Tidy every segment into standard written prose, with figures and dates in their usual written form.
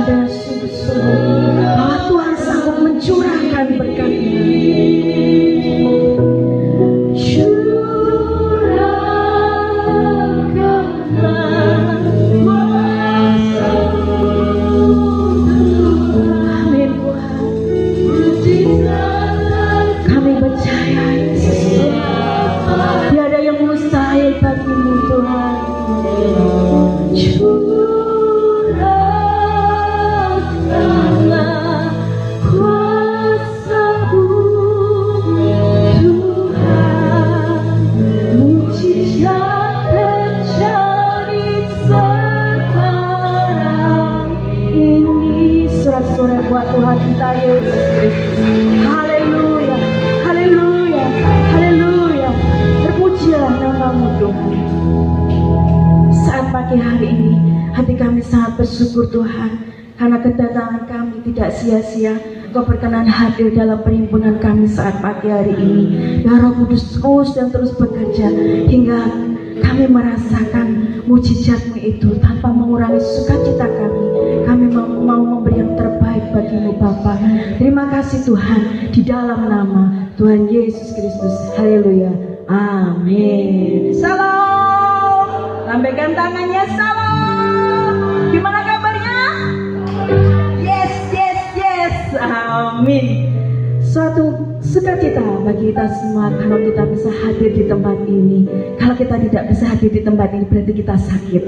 ada sungguh-sungguh bahwa Tuhan sanggup mencurahkan berkat-Nya. Buat Tuhan kita Yesus Kristus. Haleluya, haleluya, haleluya. Terpujilah nama-Mu Tuhan. Saat pagi hari ini hati kami sangat bersyukur Tuhan, karena kedatangan kami tidak sia-sia. Engkau berkenan hadir dalam perhimpunan kami saat pagi hari ini. Ya Roh Kudus terus dan terus bekerja hingga kami merasakan mujizat-Mu itu tanpa mengurangi sukacita kami. Kami mau memberi yang terbaik bagi-Mu Bapa. Terima kasih Tuhan, di dalam nama Tuhan Yesus Kristus. Haleluya. Amin. Salam. Lambaikan tangannya, salam. Gimana kabarnya? Yes, yes, yes. Amin. Suatu sukacita bagi kita semua kalau kita bisa hadir di tempat ini. Kalau kita tidak bisa hadir di tempat ini berarti kita sakit.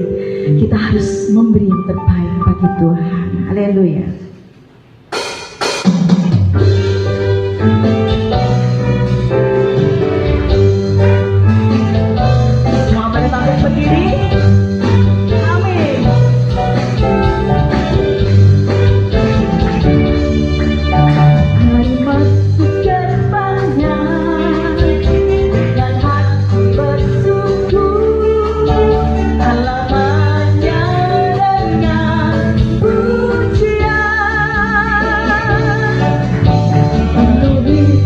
Kita harus memberi yang terbaik bagi Tuhan. Haleluya. Semua pada tampil berdiri. Amin. Hari masuk gerbangnya dan hati bersyukur, halamannya dengan pujian, penuhi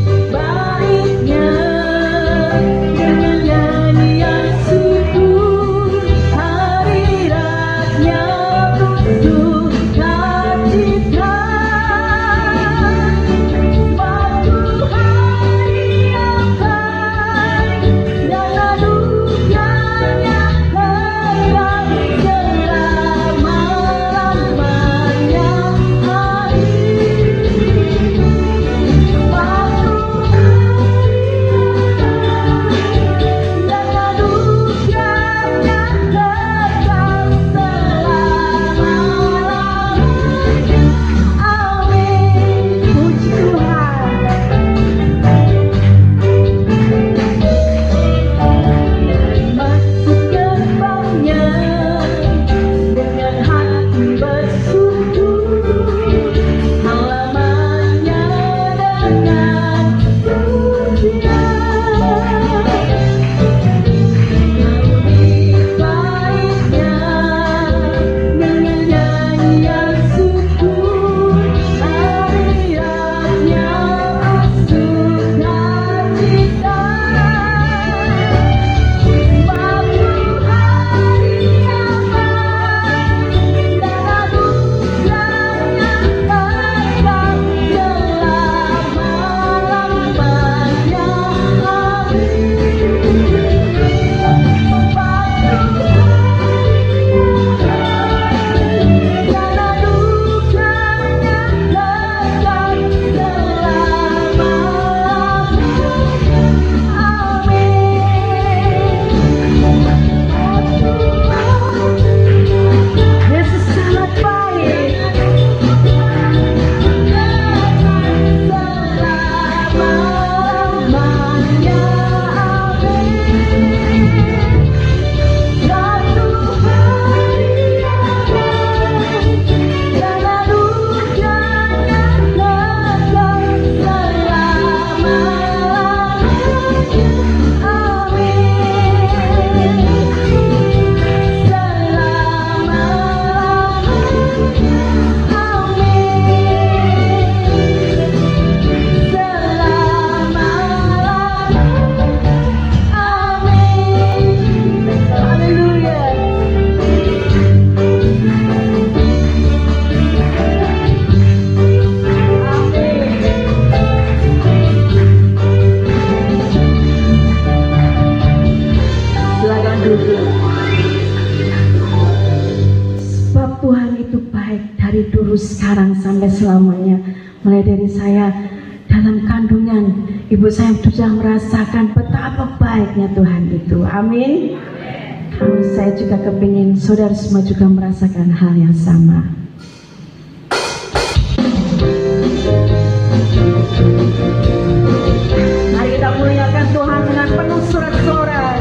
dari dulu, sekarang, sampai selamanya. Mulai dari saya dalam kandungan, ibu saya sudah merasakan betapa baiknya Tuhan itu. Amin. Saya juga kepingin saudara semua juga merasakan hal yang sama. Mari kita muliakan Tuhan dengan penuh sorak-sorai.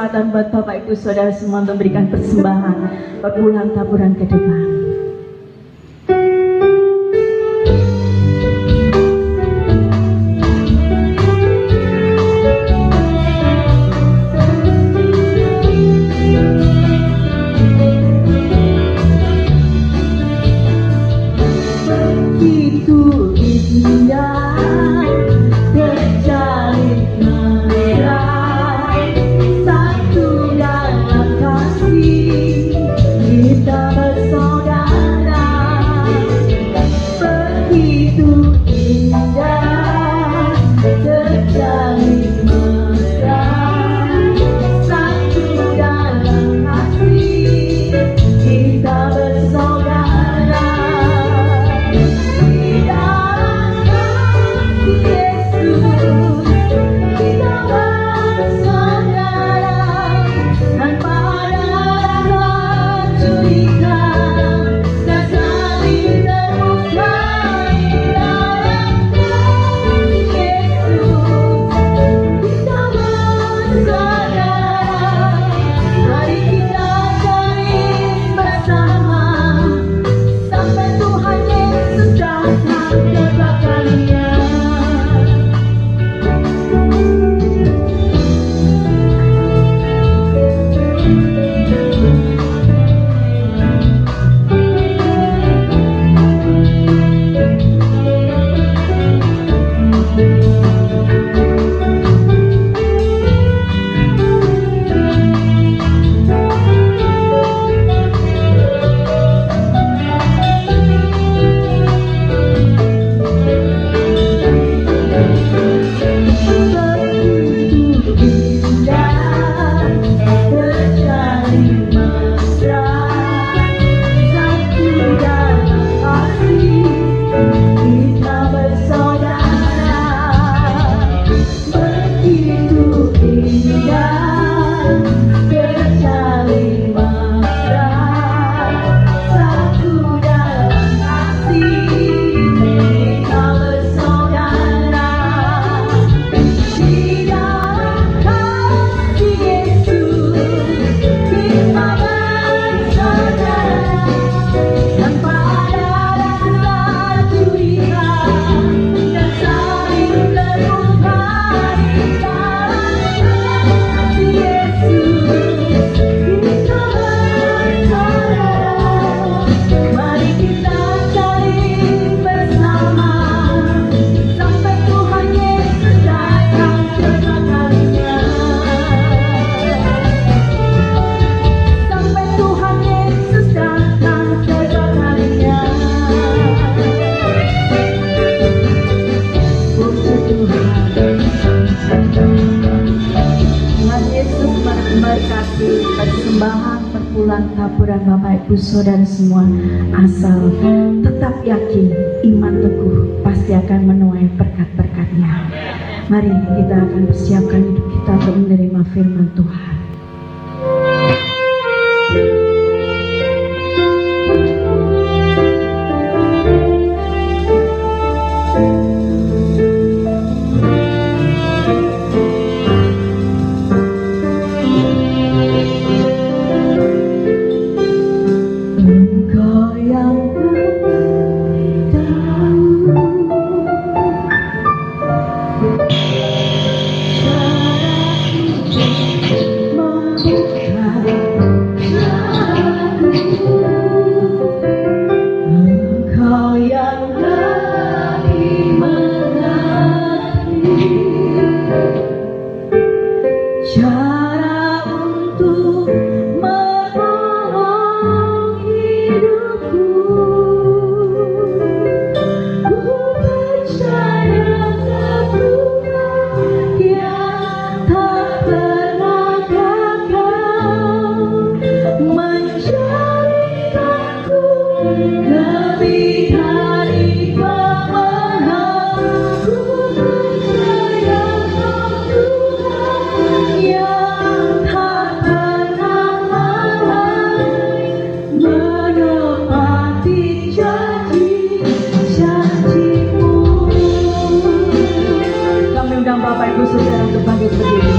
kesempatan buat Bapak Ibu Saudara semua memberikan persembahan berpulang taburan ke depan. Begitu indah terjalin mesra, satu dalam kasih kita bersaudara. Begitu indah terjalin mesra, satu dalam kasih kita bersaudara. Persembahan perpulang taburan Bapak Ibu Saudara semua, asal tetap yakin iman teguh pasti akan menuai berkat-berkatnya. Mari kita akan persiapkan hidup kita untuk menerima firman Tuhan. Bapak Ibu Saudara untuk bangkit berdiri.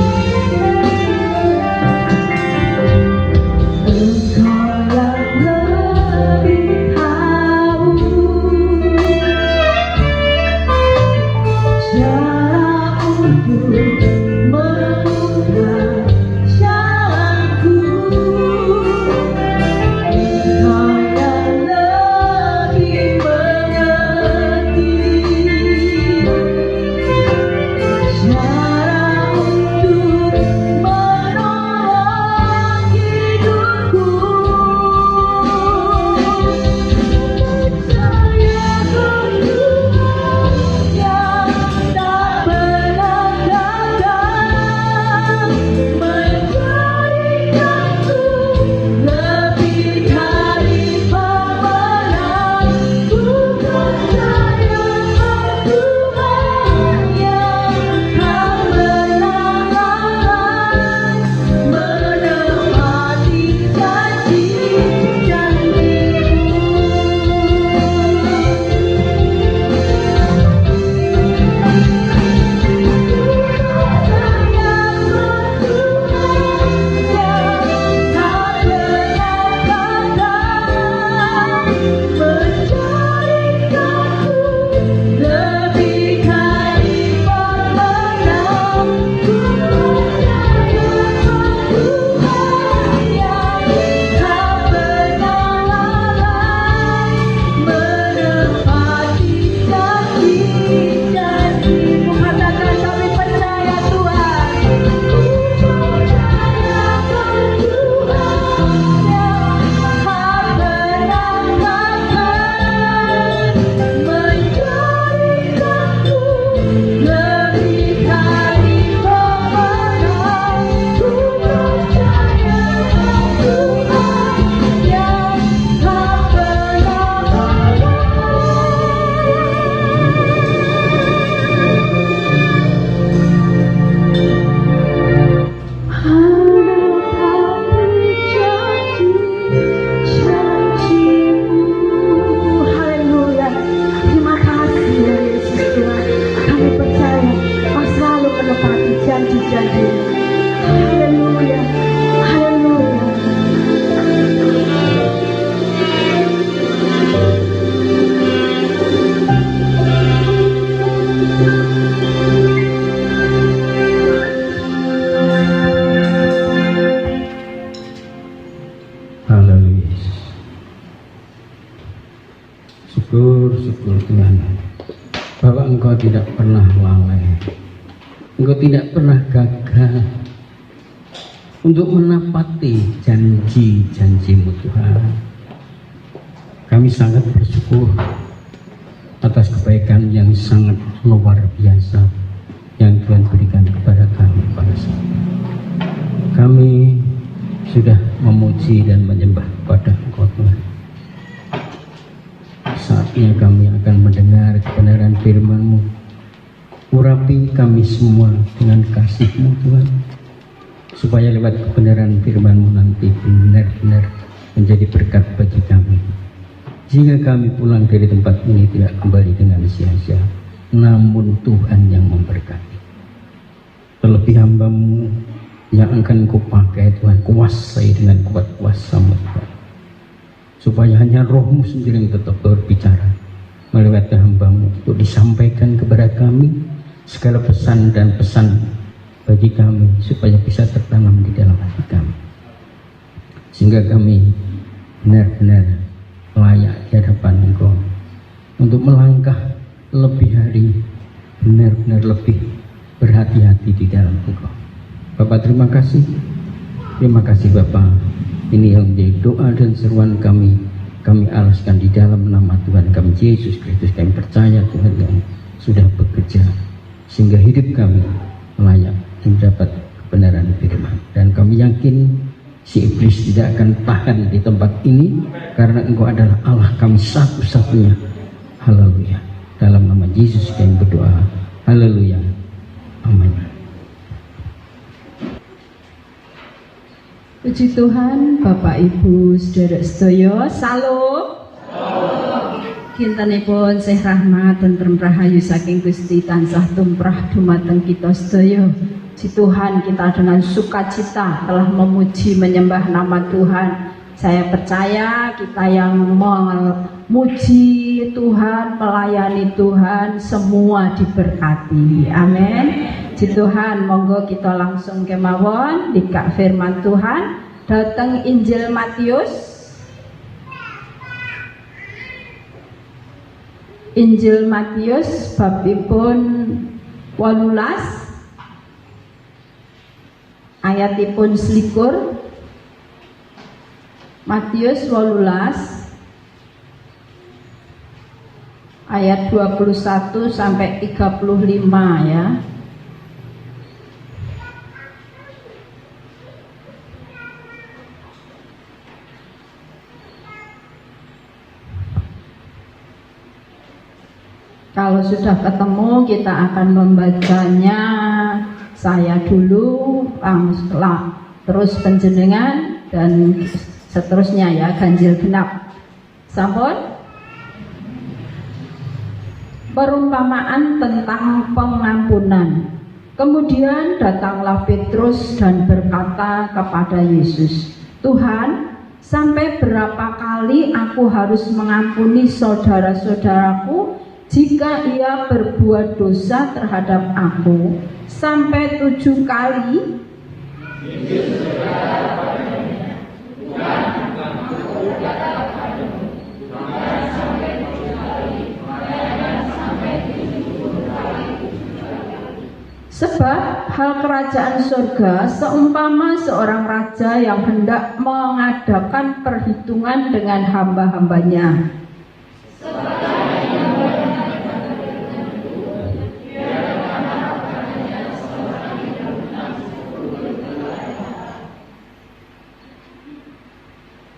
bahwa Engkau tidak pernah lalai, Engkau tidak pernah gagal untuk menepati janji-janji-Mu Tuhan. Kami sangat bersyukur atas kebaikan yang sangat luar biasa yang Tuhan berikan kepada kami pada saat ini. Kami sudah memuji dan menyembah kepada Engkau Tuhan. Saatnya kami akan mendengar kebenaran firman-Mu. Urapi kami semua dengan kasih-Mu Tuhan, supaya lewat kebenaran firman-Mu nanti benar-benar menjadi berkat bagi kami, sehingga kami pulang dari tempat ini tidak kembali dengan sia-sia, namun Tuhan yang memberkati. Terlebih hamba-Mu yang akan Kau pakai Tuhan, kuasai dengan kuat kuasa-Mu Tuhan, supaya hanya Roh-Mu sendiri yang tetap berbicara melewati hamba-Mu untuk disampaikan kepada kami segala pesan dan pesan bagi kami, supaya bisa tertanam di dalam hati kami, sehingga kami benar-benar layak di hadapan Engkau untuk melangkah lebih hari, benar-benar lebih berhati-hati di dalam Engkau. Bapak, terima kasih Bapak. Ini yang menjadi doa dan seruan kami alaskan di dalam nama Tuhan kami Yesus Kristus. Kami percaya Tuhan yang sudah bekerja sehingga hidup kami layak mendapat kebenaran firman, dan kami yakin si iblis tidak akan tahan di tempat ini, karena Engkau adalah Allah kami satu-satunya. Haleluya. Dalam nama Yesus kami berdoa. Haleluya. Amin. Puji Tuhan, Bapak Ibu sedherek sedaya, salam. Kintenipun Sih rahmat dan rahayu saking Gusti tansah tumrah dumateng kita sedaya. Puji Tuhan, kita dengan sukacita telah memuji menyembah nama Tuhan. Saya percaya kita yang memuji Tuhan, melayani Tuhan, semua diberkati. Amin. Puji Tuhan, monggo kita langsung kemawon dikak firman Tuhan dateng Injil Matius. Injil Matius babipun 18 ayatipun 21. Matius 18 ayat 21 sampai 35 ya. Kalau sudah ketemu kita akan membacanya. Saya dulu, terus penjenengan, dan seterusnya ya, ganjil genap. Sampun? Perumpamaan tentang pengampunan. Kemudian datanglah Petrus dan berkata kepada Yesus, Tuhan, sampai berapa kali aku harus mengampuni saudara-saudaraku jika ia berbuat dosa terhadap aku? Sampai 7 kali? Sebab hal kerajaan surga seumpama seorang raja yang hendak mengadakan perhitungan dengan hamba-hambanya.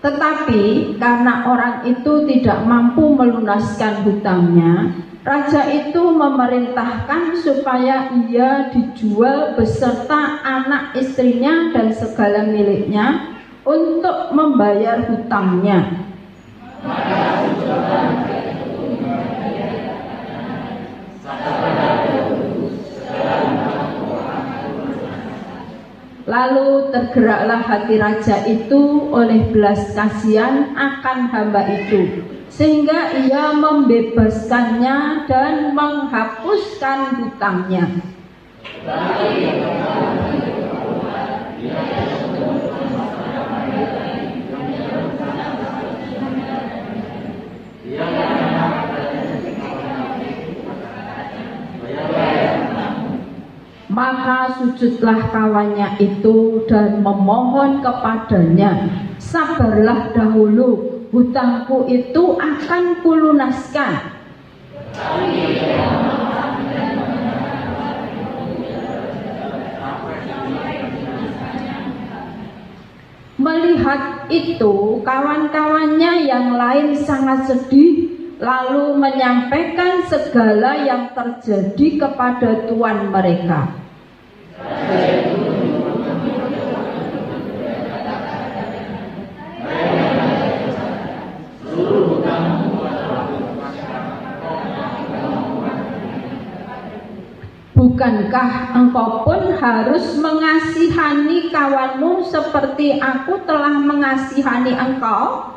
Tetapi karena orang itu tidak mampu melunaskan hutangnya, raja itu memerintahkan supaya ia dijual beserta anak istrinya dan segala miliknya untuk membayar hutangnya. Lalu tergeraklah hati raja itu oleh belas kasihan akan hamba itu, sehingga ia membebaskannya dan menghapuskan hutangnya. Maka sujudlah kawannya itu dan memohon kepadanya, sabarlah dahulu, hutangku itu akan kulunaskan. Melihat itu, kawan-kawannya yang lain sangat sedih, lalu menyampaikan segala yang terjadi kepada tuan mereka. Bukankah engkau pun harus mengasihani kawanmu seperti aku telah mengasihani engkau?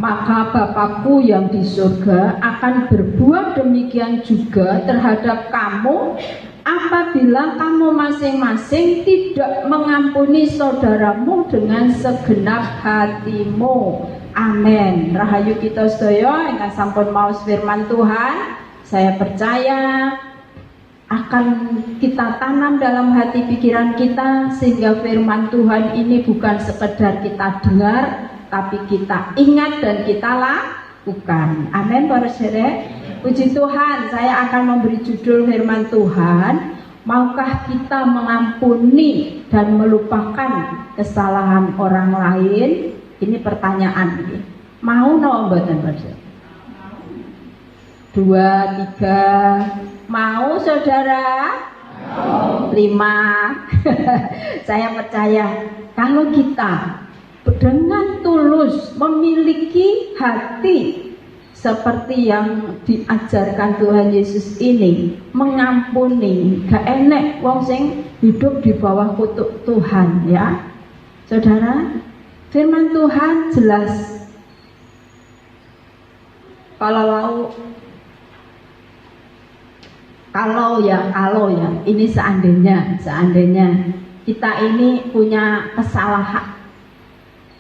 Maka Bapakku yang di surga akan berbuat demikian juga terhadap kamu apabila kamu masing-masing tidak mengampuni saudaramu dengan segenap hatimu. Amin. Rahayu kita sedaya ingkang sampun maos firman Tuhan, saya percaya akan kita tanam dalam hati pikiran kita sehingga firman Tuhan ini bukan sekedar kita dengar, tapi kita ingat dan kita lakukan. Amin, para saudara. Puji Tuhan, saya akan memberi judul firman Tuhan, maukah kita mengampuni dan melupakan kesalahan orang lain? Ini pertanyaan ini. Mau no mboten, Saudara? 2, 3. Mau, saudara? 5. Saya percaya kalau kita dengan tulus memiliki hati seperti yang diajarkan Tuhan Yesus ini, mengampuni, gak enek wong sing hidup di bawah kutuk Tuhan, ya saudara. Firman Tuhan jelas. Kalau ya ini seandainya kita ini punya kesalahan,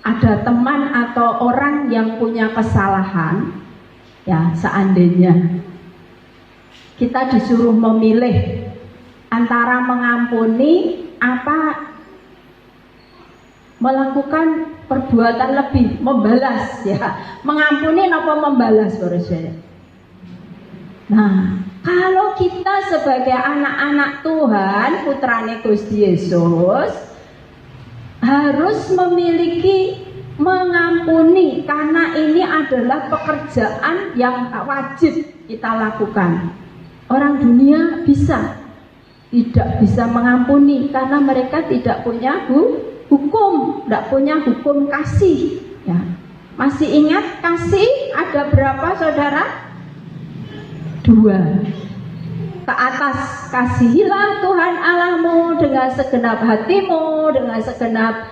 ada teman atau orang yang punya kesalahan, ya seandainya kita disuruh memilih antara mengampuni apa melakukan perbuatan lebih, membalas, ya mengampuni apa membalas, saudara. Nah, kalau kita sebagai anak-anak Tuhan, putrane Gusti Yesus, harus memiliki mengampuni, karena ini adalah pekerjaan yang wajib kita lakukan. Orang dunia tidak bisa mengampuni karena mereka tidak punya hukum, tidak punya hukum kasih, ya. Masih ingat kasih ada berapa, saudara? 2. Ke atas, kasihilah Tuhan Allahmu dengan segenap hatimu, dengan segenap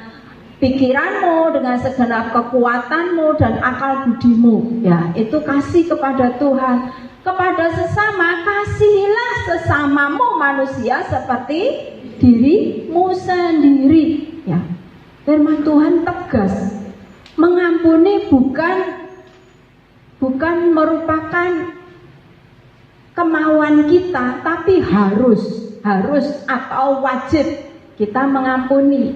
pikiranmu, dengan segenap kekuatanmu dan akal budimu. Ya, itu kasih kepada Tuhan. Kepada sesama, kasihilah sesamamu manusia seperti dirimu sendiri. Ya, firman Tuhan tegas. Mengampuni bukan merupakan kemauan kita, tapi harus atau wajib kita mengampuni.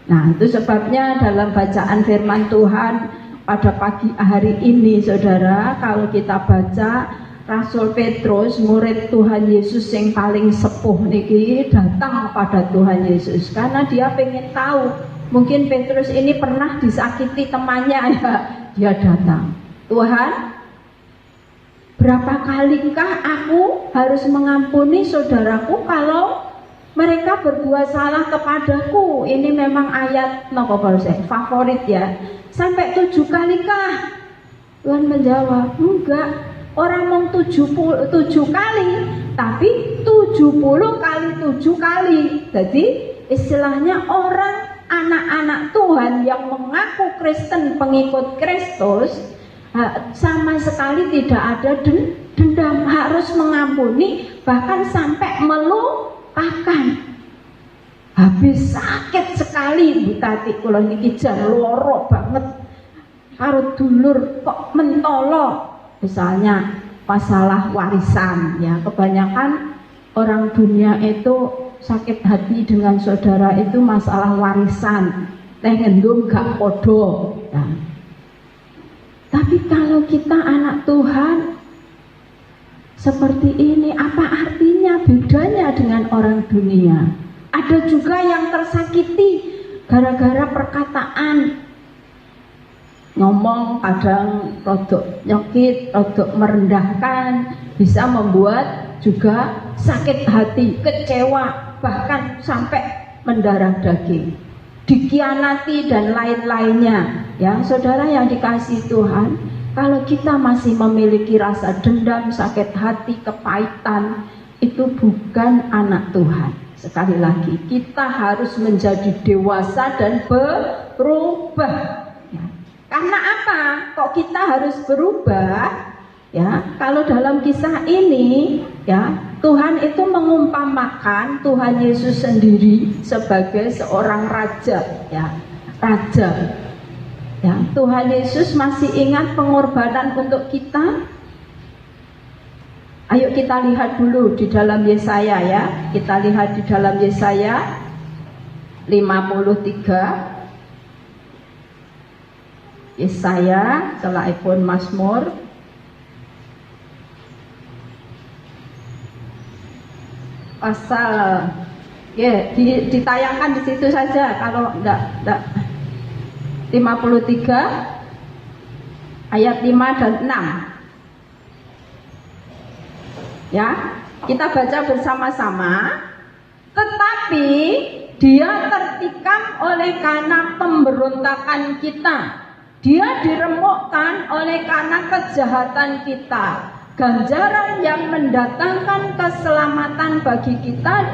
Nah, itu sebabnya dalam bacaan firman Tuhan pada pagi hari ini, saudara, kalau kita baca Rasul Petrus, murid Tuhan Yesus yang paling sepuh niki, datang kepada Tuhan Yesus karena dia pengen tahu, mungkin Petrus ini pernah disakiti temannya, ya. Dia datang, Tuhan, berapa kalikah aku harus mengampuni saudaraku kalau mereka berbuat salah kepadaku? Ini memang ayat favorit, ya. Sampai 7 kalikah? Tuhan menjawab, enggak. Orang mau 7 kali, tapi 70 kali 7 kali. Jadi istilahnya orang anak-anak Tuhan yang mengaku Kristen, pengikut Kristus, sama sekali tidak ada dendam, harus mengampuni, bahkan sampai melupakan. Habis sakit sekali Bu Tati, kula niki jan loro banget. karo dulur kok mentolo, misalnya masalah warisan ya. Kebanyakan orang dunia itu sakit hati dengan saudara itu masalah warisan, teh ngendum gak podo ya. Tapi kalau kita anak Tuhan seperti ini, apa artinya bedanya dengan orang dunia? Ada juga yang tersakiti gara-gara perkataan, ngomong kadang rodok nyokit, rodok merendahkan, bisa membuat juga sakit hati, kecewa, bahkan sampai mendarah daging, dikhianati dan lain-lainnya. Ya, saudara yang dikasihi Tuhan, kalau kita masih memiliki rasa dendam, sakit hati, kepahitan, itu bukan anak Tuhan. Sekali lagi, kita harus menjadi dewasa dan berubah. Ya. Karena apa? Kok kita harus berubah? Ya, kalau dalam kisah ini, ya, Tuhan itu mengumpamakan Tuhan Yesus sendiri sebagai seorang raja, ya, raja. Ya, Tuhan Yesus masih ingat pengorbanan untuk kita. Ayo kita lihat dulu di dalam Yesaya ya. Kita lihat di dalam Yesaya 53. Yesaya selaipun Mazmur pasal ya, ditayangkan di situ saja kalau enggak 53 ayat 5 dan 6. Ya, kita baca bersama-sama. Tetapi dia tertikam oleh karena pemberontakan kita, dia diremukkan oleh karena kejahatan kita. Ganjaran yang mendatangkan keselamatan bagi kita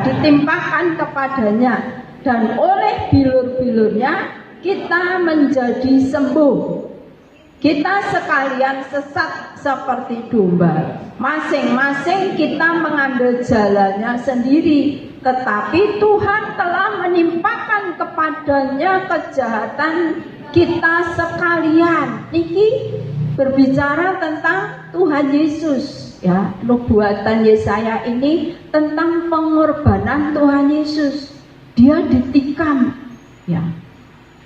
ditimpakan kepadanya, dan oleh bilur-bilurnya kita menjadi sembuh. Kita sekalian sesat seperti domba, masing-masing kita mengambil jalannya sendiri, tetapi Tuhan telah menimpakan kepadanya kejahatan kita sekalian. Niki berbicara tentang Tuhan Yesus ya. Nubuatan Yesaya ini tentang pengorbanan Tuhan Yesus. Dia ditikam ya.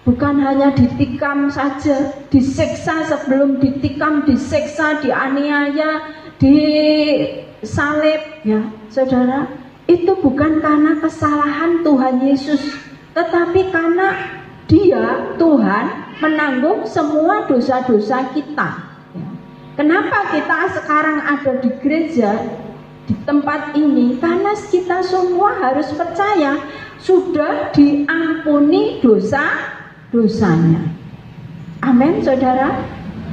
Bukan hanya ditikam saja, disiksa, sebelum ditikam, disiksa, dianiaya, disalib ya. Saudara, itu bukan karena kesalahan Tuhan Yesus, tetapi karena Dia, Tuhan, menanggung semua dosa-dosa kita ya. Kenapa kita sekarang ada di gereja, di tempat ini? Karena kita semua harus percaya sudah diampuni dosanya. Amin, saudara.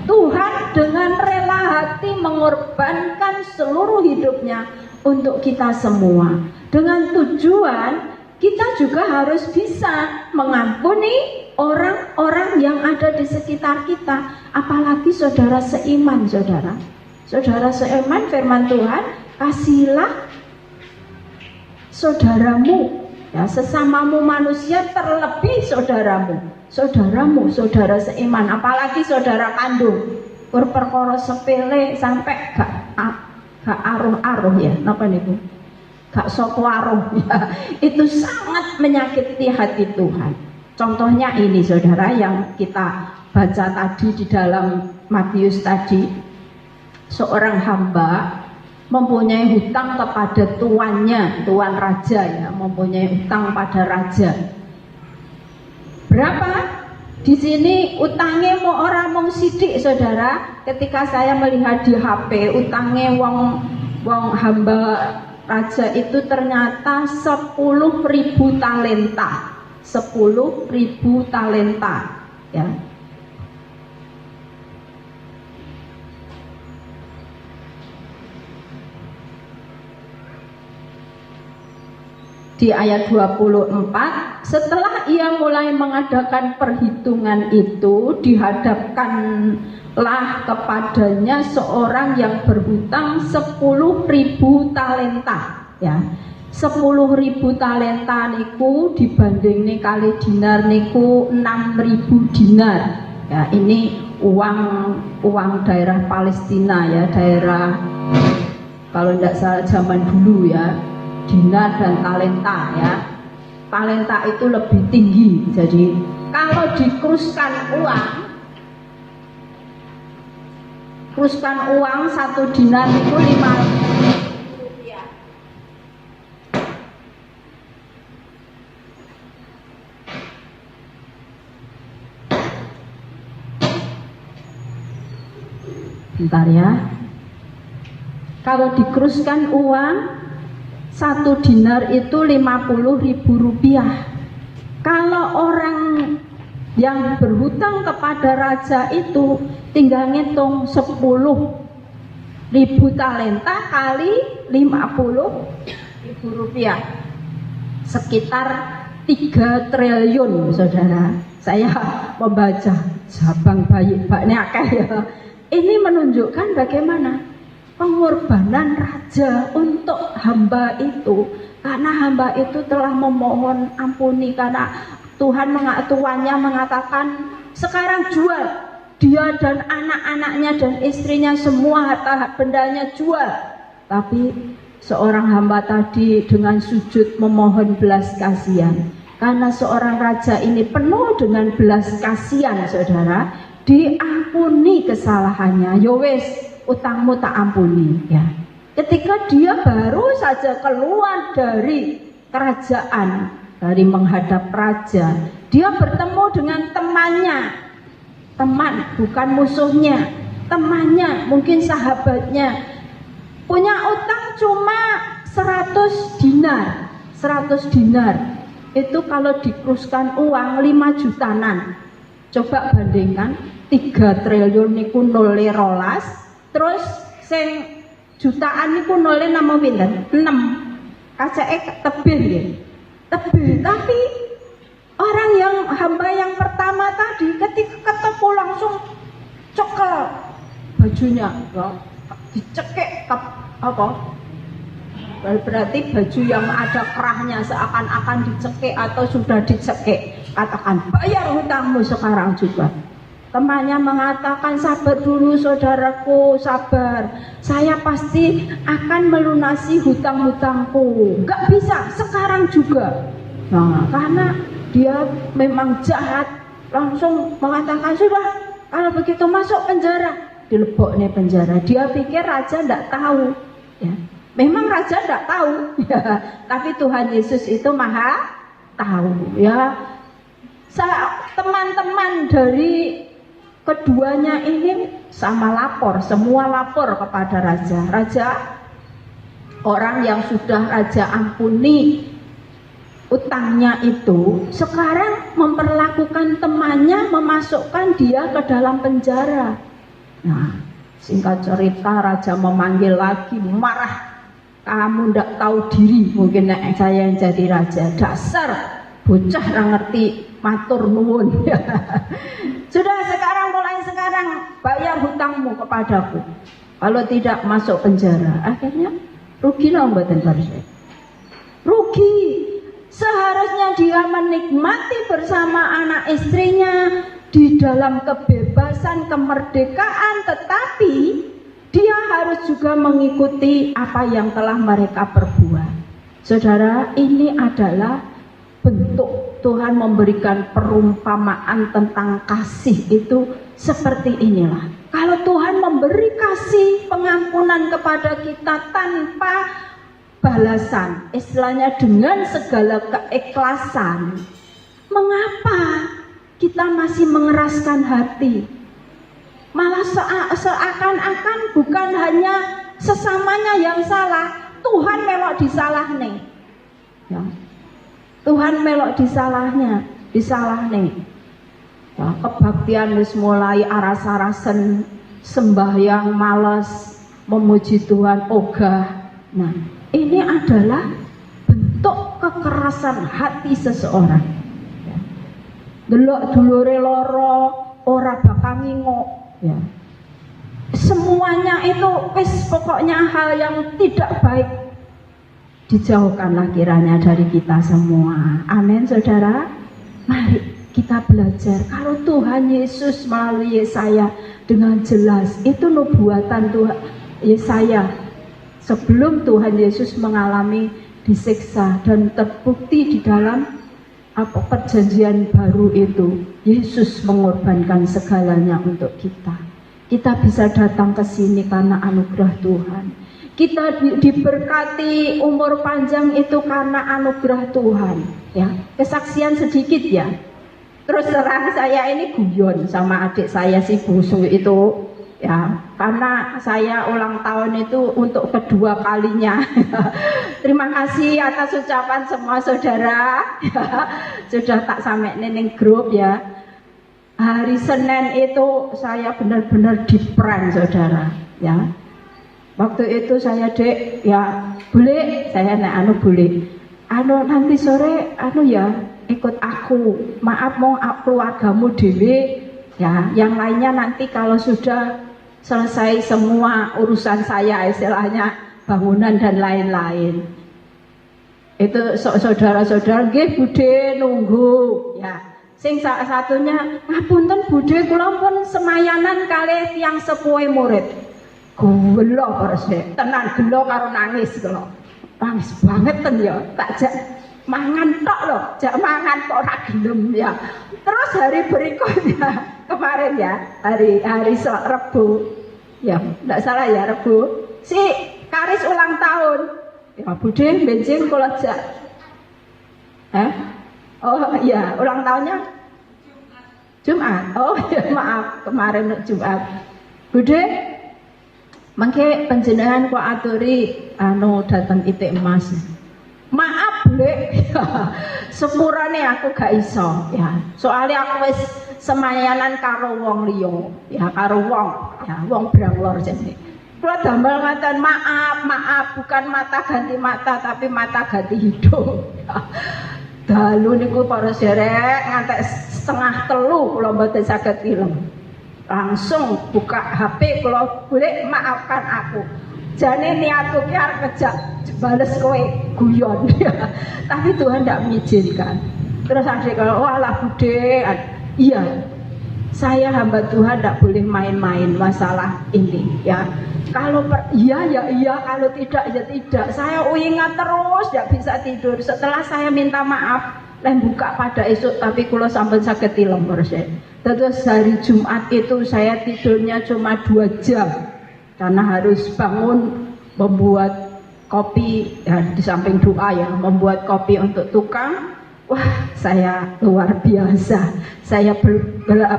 Tuhan dengan rela hati mengorbankan seluruh hidupnya untuk kita semua, dengan tujuan kita juga harus bisa mengampuni orang-orang yang ada di sekitar kita. Apalagi saudara seiman, saudara seiman, firman Tuhan, kasihilah saudaramu ya, sesamamu manusia, terlebih saudara seiman, apalagi saudara kandung. Perkara sepele sampai gak aruh-aruh ya, napa niku? Gak sok waruh ya. Itu sangat menyakiti hati Tuhan. Contohnya ini saudara yang kita baca tadi di dalam Matius tadi. Seorang hamba mempunyai hutang kepada tuannya, tuan raja ya, mempunyai hutang pada raja. Berapa? Di sini utangnya mau orang mung sidik, saudara. Ketika saya melihat di HP utangnya wong hamba raja itu ternyata 10.000 talenta. 10.000 talenta ya. Di ayat 24, setelah ia mulai mengadakan perhitungan itu, dihadapkanlah kepadanya seorang yang berhutang 10.000 talenta ya. 10.000 talenta niku dibandingne kali dinar niku 6.000 dinar. Ya, ini uang daerah Palestina ya, daerah kalau tidak salah zaman dulu ya, dinar dan talenta ya. Talenta itu lebih tinggi. Jadi kalau dikruskan uang 1 dinar itu 5.000 rupiah. Bentar ya. Kalau dikruskan uang 1 dinar itu 50.000 rupiah. Kalau orang yang berhutang kepada raja itu tinggal ngitung 10.000 talenta kali 50.000 rupiah, sekitar 3 triliun, saudara. Saya membaca Jabang bayi baknya ya. Ini menunjukkan bagaimana pengorbanan raja untuk hamba itu, karena hamba itu telah memohon ampuni, karena tuannya mengatakan sekarang jual dia dan anak-anaknya dan istrinya, semua harta bendanya jual. Tapi seorang hamba tadi dengan sujud memohon belas kasihan, karena seorang raja ini penuh dengan belas kasihan, saudara. Diampuni kesalahannya, yowes utangmu tak ampuni ya. Ketika dia baru saja keluar dari kerajaan, dari menghadap raja, dia bertemu dengan teman bukan musuhnya, temannya, mungkin sahabatnya, punya utang cuma 100 dinar. 100 dinar itu kalau dikruskan uang 5 jutaan. Coba bandingkan, 3 triliun niku 0,12, terus sing jutaan niku 0 nama pinten? 6. Kacake tebih nggih. Tebih, tapi orang yang hamba yang pertama tadi ketika ketemu langsung cekel bajunya, ya, dicekek apa? Berarti baju yang ada kerahnya seakan-akan dicekek atau sudah dicekek. Katakan, bayar hutangmu sekarang juga. Temannya mengatakan, sabar dulu saudaraku, sabar. Saya pasti akan melunasi hutang-hutangku. Gak bisa, sekarang juga. Nah, karena dia memang jahat, langsung mengatakan, sudah, kalau begitu masuk penjara. Dileboknya penjara. Dia pikir raja tidak tahu. Ya. Memang raja tidak tahu. Ya. Tapi Tuhan Yesus itu maha tahu. Ya. Teman-teman dari keduanya ini sama lapor, semua lapor kepada raja. Raja, orang yang sudah raja ampuni utangnya itu sekarang memperlakukan temannya, memasukkan dia ke dalam penjara. Nah, singkat cerita raja memanggil lagi, marah, kamu ndak tahu diri, mungkin saya yang jadi raja, dasar bocah yang ngerti matur nuwun. Sudah, mulai sekarang bayar hutangmu kepadaku, kalau tidak masuk penjara. Akhirnya rugi mboten parse. Rugi. Seharusnya dia menikmati bersama anak istrinya di dalam kebebasan, kemerdekaan, tetapi dia harus juga mengikuti apa yang telah mereka perbuat. Saudara, ini adalah bentuk Tuhan memberikan perumpamaan tentang kasih itu seperti inilah. Kalau Tuhan memberi kasih pengampunan kepada kita tanpa balasan, istilahnya dengan segala keikhlasan, mengapa kita masih mengeraskan hati? Malah seakan-akan bukan hanya sesamanya yang salah, Tuhan melok disalahne. Ya. Tuhan melok disalahne. Ya, kebaktian wis mulai aras-arasen, sembahyang males, memuji Tuhan ogah. Nah, ini adalah bentuk kekerasan hati seseorang. Ya. Delok dulure loro ora bakal ngingok. Ya. Semuanya itu wis pokoknya hal yang tidak baik. dijauhkanlah kiranya dari kita semua. Amin, saudara. Mari kita belajar. Kalau Tuhan Yesus melalui Yesaya dengan jelas, itu nubuatan Tuhan Yesaya sebelum Tuhan Yesus mengalami disiksa, dan terbukti di dalam perjanjian baru itu Yesus mengorbankan segalanya untuk kita. Kita bisa datang ke sini karena anugerah Tuhan. Kita diberkati umur panjang itu karena anugerah Tuhan. Ya, kesaksian sedikit ya. Terus terang saya ini guyon sama adik saya si Busu itu, ya, karena saya ulang tahun itu untuk kedua kalinya. Terima kasih atas ucapan semua saudara. Sudah tak sampai neneng grup ya. Hari Senin itu saya benar-benar di-prank saudara, ya. Waktu itu saya dek, ya boleh, saya naik boleh. Nanti sore ya ikut aku, maaf mau keluargamu dewe, ya, yang lainnya nanti kalau sudah selesai semua urusan saya, istilahnya bangunan dan lain-lain. Itu saudara-saudara, nggih Bude nunggu, ya. Sing satunya, ngapunten Bude kula pun semayanan kalih tiyang sepuhe murid. Gelo perse, tenan gelo karo nangis kula. Nangis banget ten ya, tak jak mangan tok loh, jak mangan kok ora gelem ya. Terus hari berikutnya kemarin ya, hari Rebu, ya tidak salah ya Rebu, si Karis ulang tahun. Ya Bude bensin kula jak. Oh iya, ulang tahunnya Jumat. Oh ya maaf, kemarin Jumat. Bude, mangke panjenengan kok aturi datang itik emas. Maaf Dek, sepurane aku gak iso ya. Soalnya aku wis semayanan karo wong liya, ya karo wong branglor jane. Kula damel ngaten, maaf, bukan mata ganti mata tapi mata ganti hidup. Dalu niku para derek ngantek 2:30 kula mboten saged film. Langsung buka HP kula, boleh maafkan aku. Jane niatku ki arep ngejak bales kowe guyon. Tapi Tuhan tidak mengizinkan. Terus adik kalau walah Bude, iya. Saya hamba Tuhan tidak boleh main-main masalah ini ya. Kalau iya, kalau tidak ya tidak. Saya ingat terus tidak bisa tidur. Setelah saya minta maaf, buka pada esok, tapi kalau sampai sakit tilem persen. Terus hari Jumat itu saya tidurnya cuma 2 jam karena harus bangun membuat kopi ya, di samping doa ya, membuat kopi untuk tukang. Wah, saya luar biasa. Saya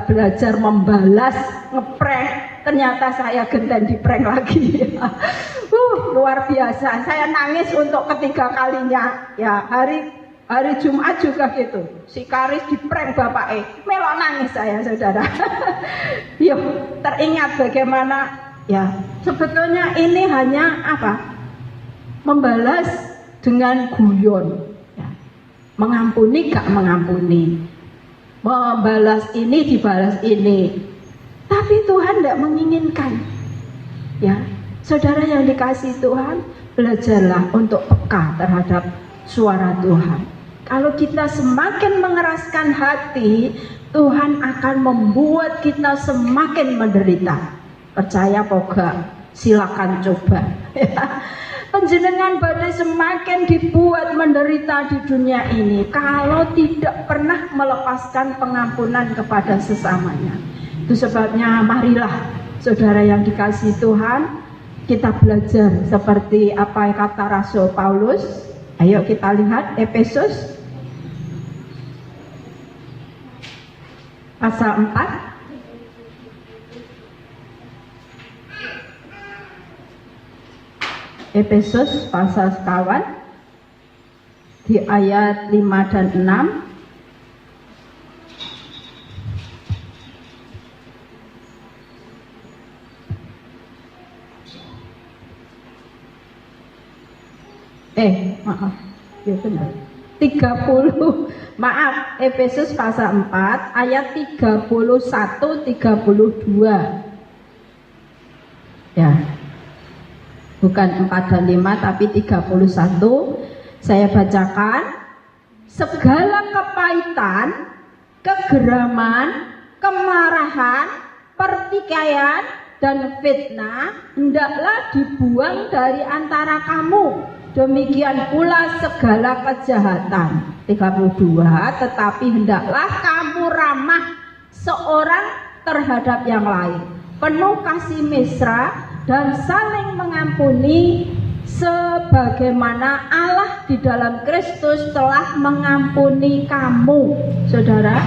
belajar membalas, ngeprank. Ternyata saya genten di prank lagi. Luar biasa. Saya nangis untuk ketiga kalinya. Ya, hari Jumat juga gitu. Si Karis di prank bapaknya. Melok nangis saya, saudara. Yuk, teringat bagaimana ya. Sebetulnya ini hanya apa? Membalas dengan guyon. Mengampuni gak mengampuni, membalas ini dibalas ini, tapi Tuhan tidak menginginkan ya. Saudara yang dikasihi Tuhan, belajarlah untuk peka terhadap suara Tuhan. Kalau kita semakin mengeraskan hati, Tuhan akan membuat kita semakin menderita. Percaya apa enggak? Silakan coba. Panjenengan badai semakin dibuat menderita di dunia ini kalau tidak pernah melepaskan pengampunan kepada sesamanya. Itu sebabnya marilah saudara yang dikasihi Tuhan, kita belajar seperti apa kata Rasul Paulus. Ayo kita lihat Efesus pasal 4. Efesus pasal sekawan di ayat 5 dan 6. Maaf, ya benar. 30, maaf, Efesus pasal 4 ayat 31-32. Ya. Bukan 4 dan 5 tapi 31. Saya bacakan, segala kepahitan, kegeraman, kemarahan, pertikaian, dan fitnah hendaklah dibuang dari antara kamu. Demikian pula segala kejahatan. 32, tetapi hendaklah kamu ramah seorang terhadap yang lain, penuh kasih mesra dan saling mengampuni, sebagaimana Allah di dalam Kristus telah mengampuni kamu. Saudara,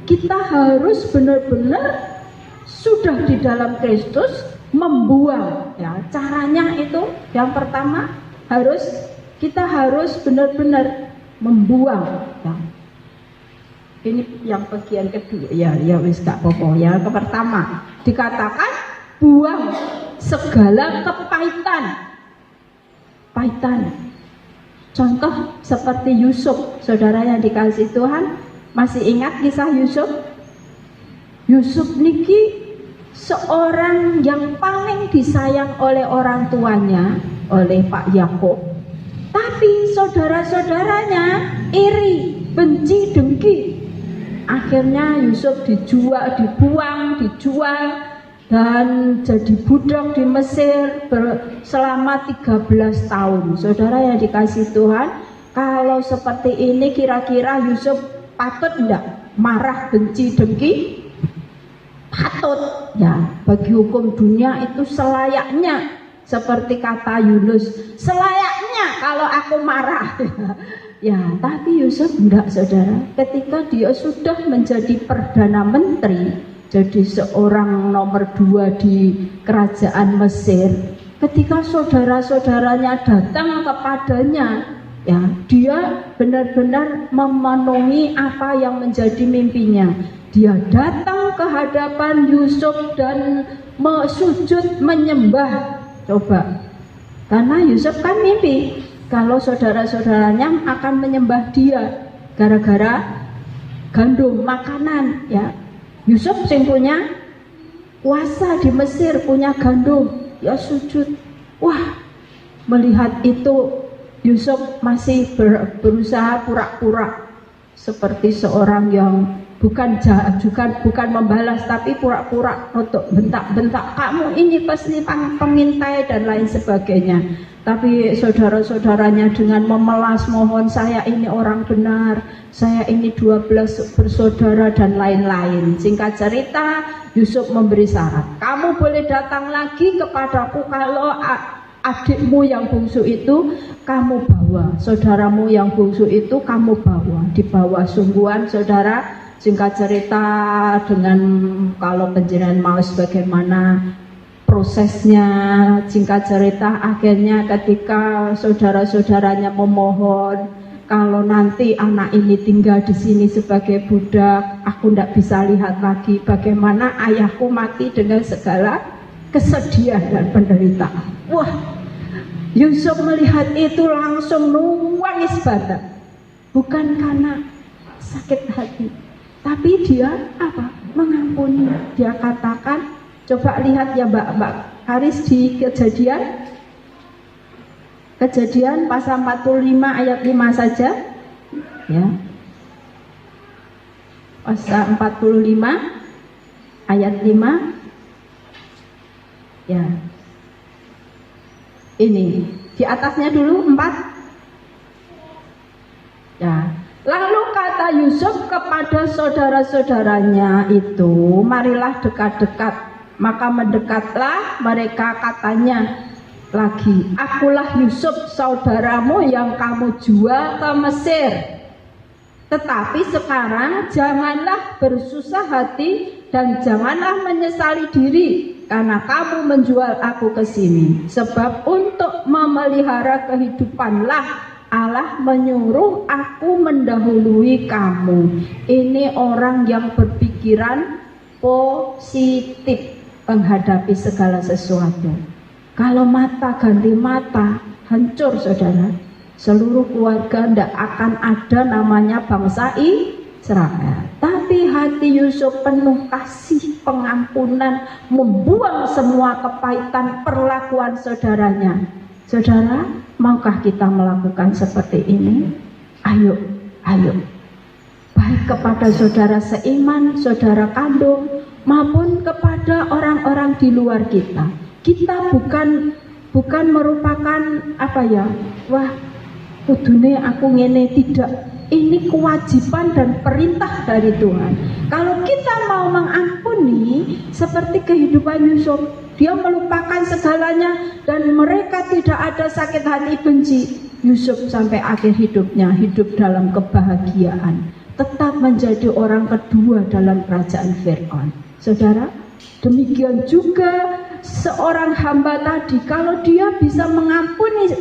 kita harus benar-benar sudah di dalam Kristus membuang, ya. Caranya itu yang pertama kita harus benar-benar membuang, ya. Ini yang bagian kedua, ya wis gak apa-apa. Ya, yang pertama dikatakan buang segala kepahitan. Contoh seperti Yusuf, saudara yang dikasih Tuhan, masih ingat kisah Yusuf? Yusuf niki seorang yang paling disayang oleh orang tuanya, oleh Pak Yakub. Tapi saudara-saudaranya iri, benci, dengki. Akhirnya Yusuf dibuang, dan jadi budak di Mesir selama 13 tahun. Saudara yang dikasih Tuhan, kalau seperti ini kira-kira Yusuf patut enggak marah, benci, dengki? Patut, ya. Bagi hukum dunia itu selayaknya, seperti kata Yunus, selayaknya kalau aku marah. Ya, tapi Yusuf enggak, saudara. Ketika dia sudah menjadi perdana menteri, jadi seorang nomor 2 di kerajaan Mesir, ketika saudara-saudaranya datang kepadanya, ya, dia benar-benar memenuhi apa yang menjadi mimpinya. Dia datang ke hadapan Yusuf dan sujud menyembah. Coba, karena Yusuf kan mimpi kalau saudara-saudaranya akan menyembah dia gara-gara gandum makanan, ya. Yusuf yang punya kuasa di Mesir, punya gandum, ya sujud. Wah, melihat itu Yusuf masih berusaha pura-pura seperti seorang yang bukan membalas, tapi pura-pura untuk bentak-bentak, kamu ini pasti pengintai dan lain sebagainya. Tapi saudara-saudaranya dengan memelas, mohon saya ini orang benar, saya ini 12 bersaudara dan lain-lain. Singkat cerita, Yusuf memberi syarat, kamu boleh datang lagi kepadaku kalau adikmu yang bungsu itu kamu bawa, saudaramu yang bungsu itu kamu bawa, dibawa sungguhan, saudara. Singkat cerita, dengan kalau penjenengan mau bagaimana prosesnya, singkat cerita akhirnya ketika saudara-saudaranya memohon, kalau nanti anak ini tinggal di sini sebagai budak, aku tidak bisa lihat lagi bagaimana ayahku mati dengan segala kesedihan dan penderitaan. Wah, Yusuf melihat itu langsung nangis badak, bukan karena sakit hati, tapi dia mengampuni. Dia katakan, coba lihat ya Mbak Haris di Kejadian pasal 45 ayat 5 saja, ya. Pasal 45 ayat 5, ya. Ini di atasnya dulu 4, ya. Lalu kata Yusuf kepada saudara-saudaranya itu, marilah dekat-dekat. Maka mendekatlah mereka, katanya lagi, akulah Yusuf saudaramu yang kamu jual ke Mesir. Tetapi sekarang janganlah bersusah hati dan janganlah menyesali diri karena kamu menjual aku ke sini. Sebab untuk memelihara kehidupanlah Allah menyuruh aku mendahului kamu. Ini orang yang berpikiran positif menghadapi segala sesuatu. Kalau mata ganti mata, hancur saudara. Seluruh keluarga tidak akan ada namanya bangsa Israel. Tapi hati Yusuf penuh kasih, pengampunan, membuang semua kepahitan perlakuan saudaranya. Saudara, Maukah kita melakukan seperti ini? Ayo, ayo. Baik kepada saudara seiman, saudara kandung, maupun kepada orang-orang di luar kita. Kita bukan merupakan wah kudune aku ngene, tidak. Ini kewajiban dan perintah dari Tuhan. Kalau kita mau mengampuni seperti kehidupan Yusuf, dia melupakan segalanya dan mereka tidak ada sakit hati benci. Yusuf sampai akhir hidupnya hidup dalam kebahagiaan, tetap menjadi orang kedua dalam kerajaan Fir'aun. Saudara, demikian juga seorang hamba tadi, kalau dia bisa mengampuni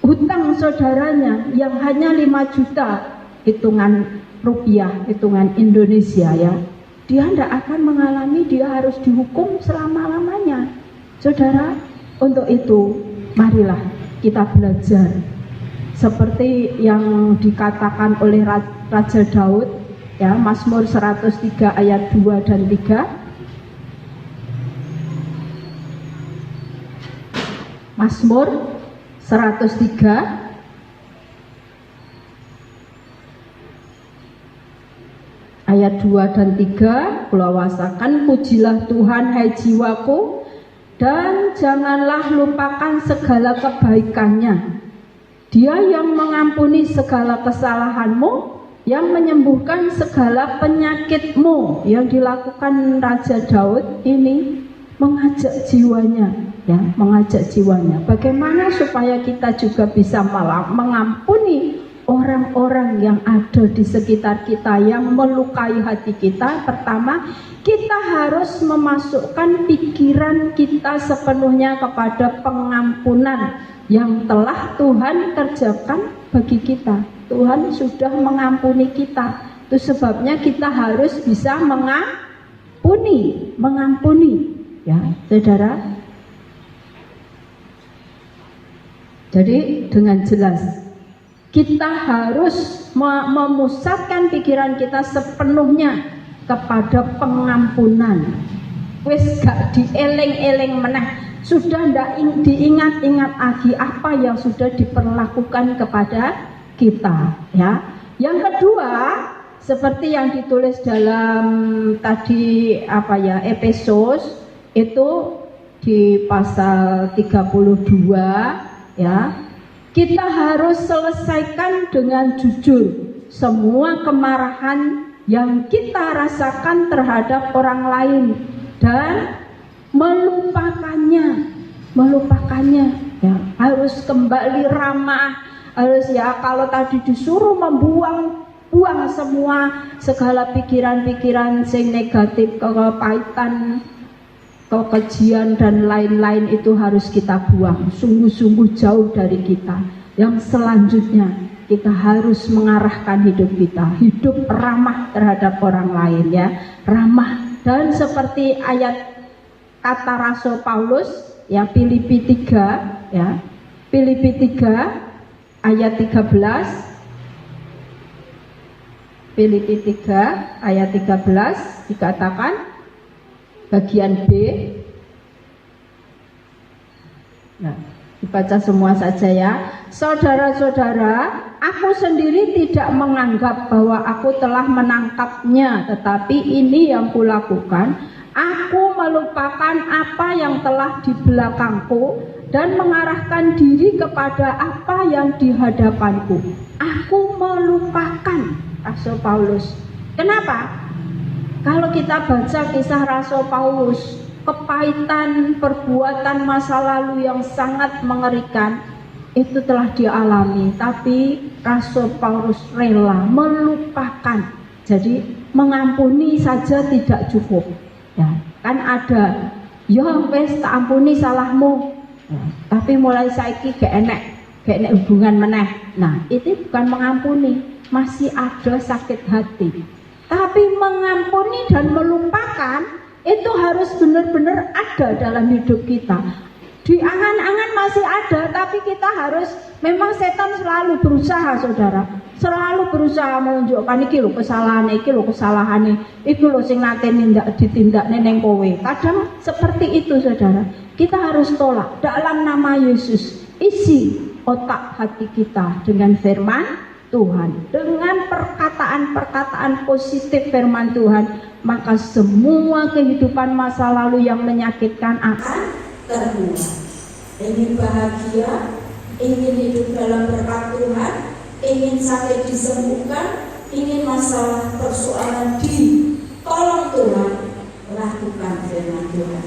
hutang saudaranya yang hanya 5 juta, hitungan rupiah, hitungan Indonesia ya, dia tidak akan mengalami dia harus dihukum selama-lamanya. Saudara, untuk itu marilah kita belajar seperti yang dikatakan oleh Raja Daud ya, Mazmur 103 ayat 2 dan 3. Mazmur 103 ayat 2 dan 3, kula wasakan, pujilah Tuhan hai jiwaku, dan janganlah lupakan segala kebaikannya. Dia yang mengampuni segala kesalahanmu, yang menyembuhkan segala penyakitmu. Yang dilakukan Raja Daud ini mengajak jiwanya, ya, mengajak jiwanya. Bagaimana supaya kita juga bisa mengampuni orang-orang yang ada di sekitar kita yang melukai hati kita? Pertama, kita harus memasukkan pikiran kita sepenuhnya kepada pengampunan yang telah Tuhan kerjakan bagi kita. Tuhan sudah mengampuni kita. Itu sebabnya kita harus bisa mengampuni, ya, saudara. Jadi dengan jelas kita harus memusatkan pikiran kita sepenuhnya kepada pengampunan. Wis gak dieleng-eleng meneh, sudah ndak diingat-ingat lagi apa yang sudah diperlakukan kepada kita, ya. Yang kedua, seperti yang ditulis dalam tadi Efesus itu di pasal 32, ya. Kita harus selesaikan dengan jujur semua kemarahan yang kita rasakan terhadap orang lain dan melupakannya, ya. Harus kembali ramah, harus, ya, kalau tadi disuruh buang semua segala pikiran-pikiran yang negatif, kepahitan, kekejian dan lain-lain itu harus kita buang, sungguh-sungguh jauh dari kita. Yang selanjutnya kita harus mengarahkan hidup kita, hidup ramah terhadap orang lain, ya, ramah. Dan seperti ayat kata Rasul Paulus, ya, Filipi 3, ya, Filipi 3 ayat 13, Filipi 3 ayat 13 dikatakan bagian B. Nah, dibaca semua saja, ya. Saudara-saudara, aku sendiri tidak menganggap bahwa aku telah menangkapnya, tetapi ini yang kulakukan, aku melupakan apa yang telah di belakangku dan mengarahkan diri kepada apa yang di hadapanku. Aku melupakan, Rasul Paulus. Kenapa? Kalau kita baca kisah Rasul Paulus, kepahitan perbuatan masa lalu yang sangat mengerikan itu telah dialami, tapi Rasul Paulus rela melupakan. Jadi mengampuni saja tidak cukup, ya. Kan ada, ya wes tak ampuni salahmu, ya, tapi mulai saiki gak enek hubungan meneh. Nah, itu bukan mengampuni, masih ada sakit hati. Tapi mengampuni dan melupakan itu harus benar-benar ada dalam hidup kita. Di angan-angan masih ada, tapi kita harus, memang setan selalu berusaha, saudara, selalu berusaha menunjukkan iki lho kesalahan, iki lho kesalahane, iki lho sing nate ditindak neneng kowe. Kadang seperti itu, saudara. Kita harus tolak dalam nama Yesus. Isi otak hati kita dengan firman Tuhan, dengan perkataan-perkataan positif firman Tuhan, maka semua kehidupan masa lalu yang menyakitkan akan terbuang. Ingin bahagia, ingin hidup dalam berkat Tuhan, ingin sakit disembuhkan, ingin masalah persoalan ditolong Tuhan, lakukan firman Tuhan.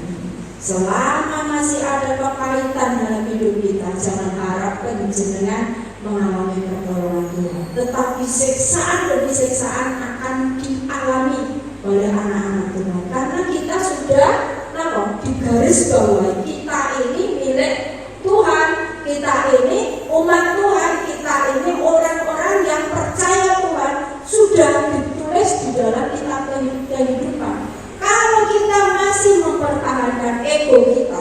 Selama masih ada kepaitan dalam hidup kita, jangan harapkan jenengan mengalami pertolongan Tuhan. Tetapi siksaan demi siksaan akan dialami oleh anak-anak Tuhan, karena kita sudah digaris bawahi, kita ini milik Tuhan, kita ini umat Tuhan, kita ini orang-orang yang percaya Tuhan, sudah ditulis di dalam kitab kehidupan. Kalau kita masih mempertahankan ego kita,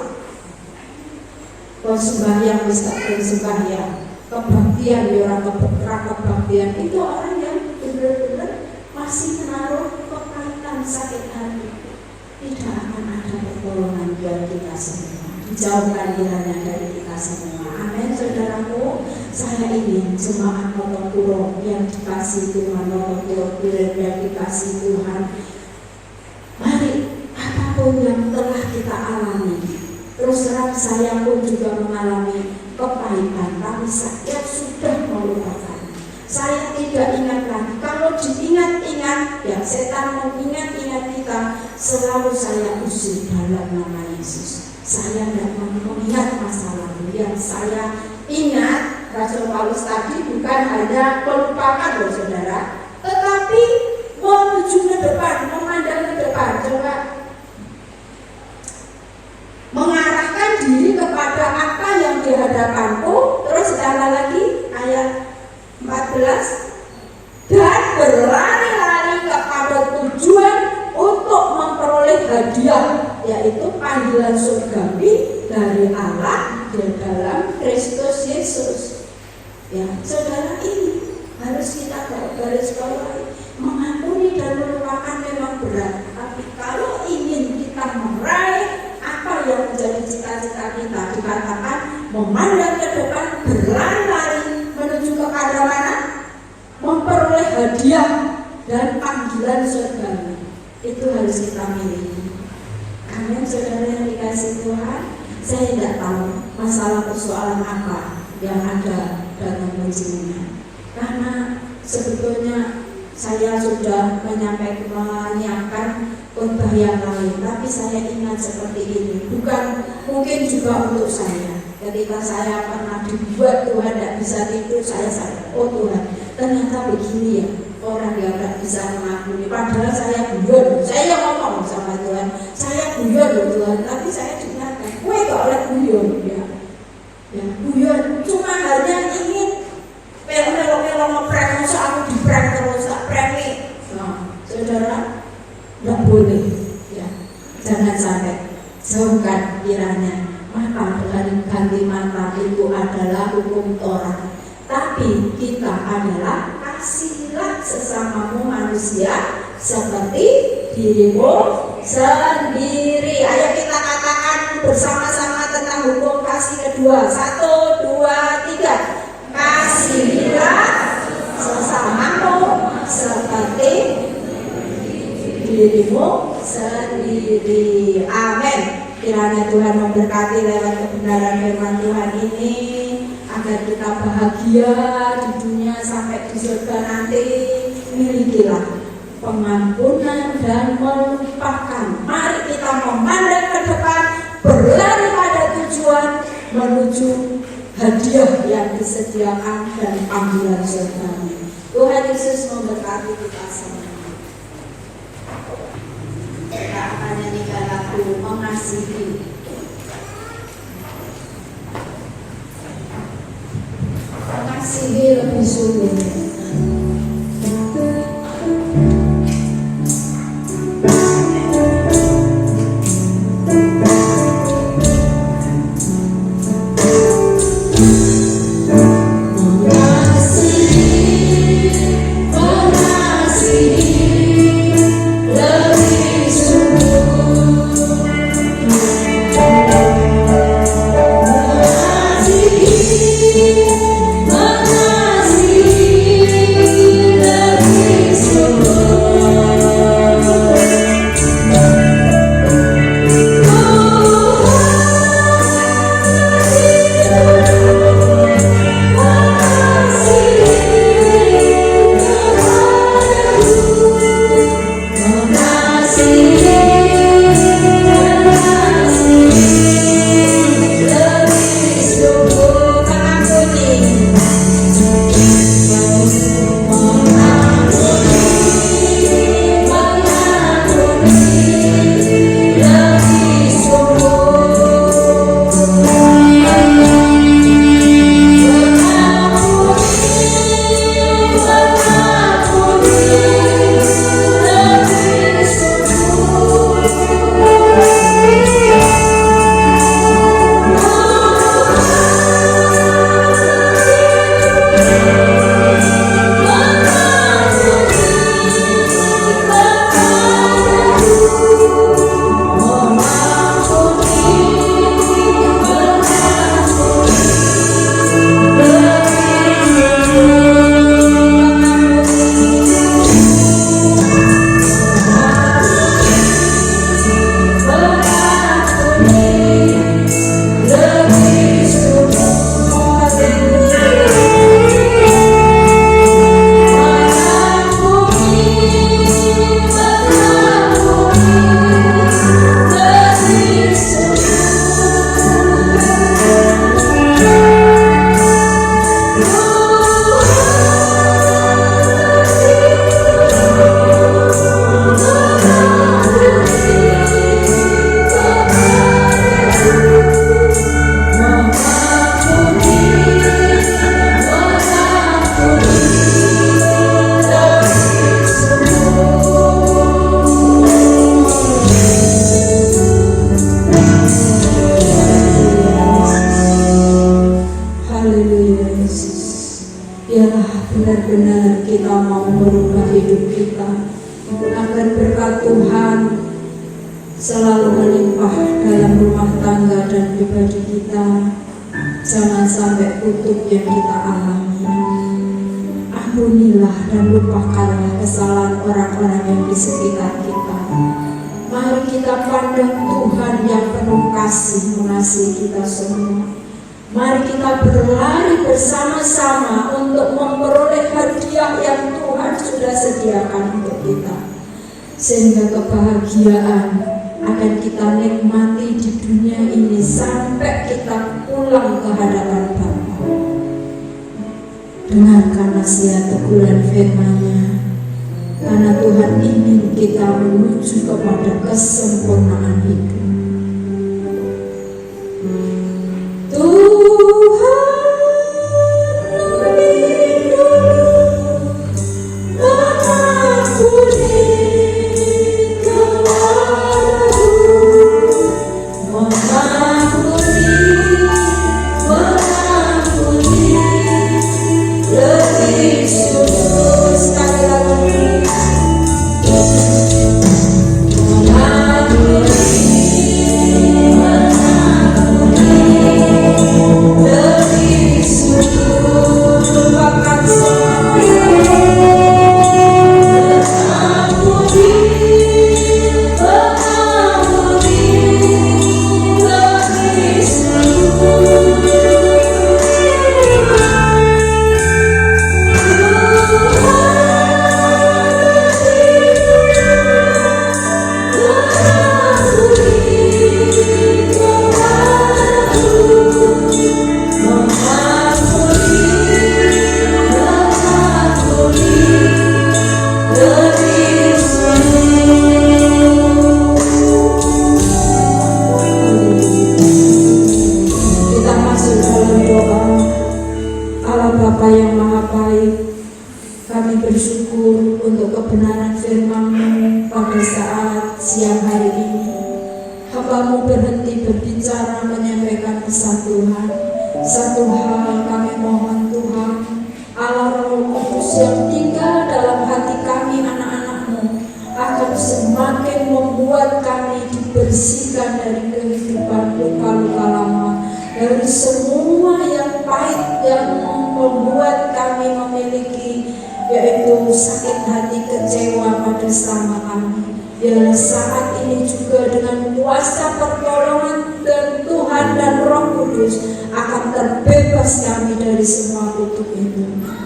sembahyang sembahyang, kebaktian kebaktian, itu orang yang benar-benar masih menaruh kepaitan sakit hati, tidak akan ada pertolongan buat kita semua. Dijauhkan kiranya dari kita semua. Amin, saudaraku. Saya ingin jemaat Notopuro yang dikasih Tuhan, Notopuro yang dikasih Tuhan, mari apapun yang telah kita alami, terus terang saya pun juga mengalami kepaitan, tapi saya sudah melupakan. Saya tidak ingat lagi. Kalau diingat-ingat, ya setan mengingat-ingat kita, selalu saya usir dalam nama Yesus. Saya tidak mengingat masa lalu. Yang saya ingat, Rasul Paulus tadi bukan hanya melupakan loh saudara, tetapi menuju ke depan, memandang ke depan. Coba mengarahkan diri kepada apa yang di hadapanku. Terus ada lagi ayat 14, dan berlari-lari kepada tujuan untuk memperoleh hadiah, yaitu panggilan surgawi dari Allah di dalam Kristus Yesus. Ya, saudara, ini harus kita garis bawahi. Mengampuni dan melupakan memang berat, tapi kalau ingin kita meraih apa yang menjadi cita-cita kita, dikatakan memandang ke depan, berlari-lari menuju kepada mana? Memperoleh hadiah dan panggilan surgawi. Itu harus kita miliki. Amin, saudara yang dikasih Tuhan. Saya tidak tahu masalah persoalan apa yang ada dalam penjenengan, karena sebetulnya saya sudah menyiapkan khotbah yang lain, tapi saya ingat seperti ini, bukan mungkin juga untuk saya. Ketika saya pernah dibuat Tuhan tidak bisa tidur, saya sadar, oh Tuhan, ternyata begini ya orang yang tidak bisa mengakui. Padahal saya guyon, saya ngomong sama Tuhan, saya guyon loh Tuhan, tapi saya diingatkan, gue gak oleh guyon ya, guyon cuma hanya ingin melo-melo ngeprank, masa aku di-prank terus, prank nih. Nah, saudara, tidak boleh ya, jangan sampai, jauhkan kiranya. Maka dengan ganti mata itu adalah hukum Taurat, tapi kita adalah kasihilah sesamamu manusia seperti dirimu sendiri. Ayo kita katakan bersama-sama tentang hukum kasih kedua. 1, 2, 3. Kasihilah sesamamu seperti dirimu sendiri. Amin. Kiranya Tuhan memberkati lewat kebenaran firman Tuhan ini, agar kita bahagia di dunia sampai di surga nanti. Milikilah pengampunan dan melupakan. Mari kita memandang ke depan, berlari pada tujuan menuju hadiah yang disediakan dan panggilan surga. Tuhan Yesus memberkati kita semua. Kita akan nyanyikan lagu Mengasihi. Mengasihi lebih sulit. Mengasihi limpah dalam rumah tangga dan pribadi kita. Jangan sampai kutuk yang kita alami. Ampunilah dan lupakanlah kesalahan orang-orang yang di sekitar kita. Mari kita pandang Tuhan yang penuh kasih mengasihi kita semua. Mari kita berlari bersama-sama untuk memperoleh hadiah yang Tuhan sudah sediakan untuk kita. Sehingga kebahagiaan akan kita nikmati di dunia ini sampai kita pulang ke hadapan Bapa. Dengarkan nasihat teguran firman-Nya, karena Tuhan ingin kita menuju kepada kesempurnaan hidup.